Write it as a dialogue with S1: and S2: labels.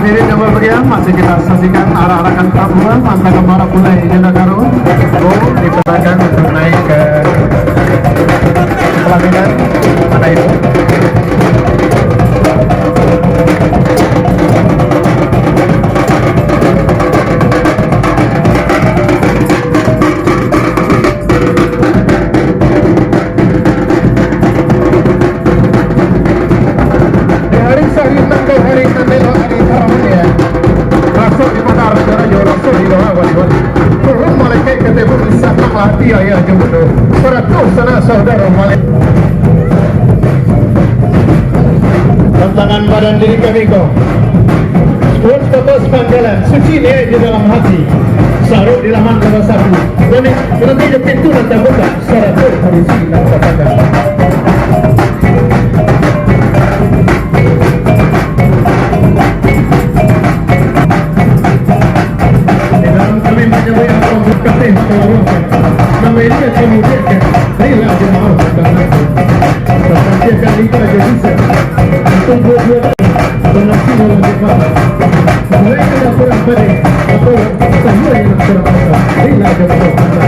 S1: Hadirin yang berbahagia, masih kita saksikan arah-arakan Papua Manta Kembara Pulai Janagaro dikenakan untuk naik ke pelaminan pada itu. Ya jodoh beratus sana saudara malik tantangan badan diri kami kau sport foto sepanggalan suci ni di dalam hati sarut di laman nomor 1 dan nanti di pintu nanti buka syarat polisi dan tetangga. Di dalam kami menjadi yang berkati Amerika kemudian baiklah jemaah sekalian nanti akan lipat jadi untuk dua donasi dalam jemaah mereka dah kurang pada atau semua yang kurang pada baiklah jemaah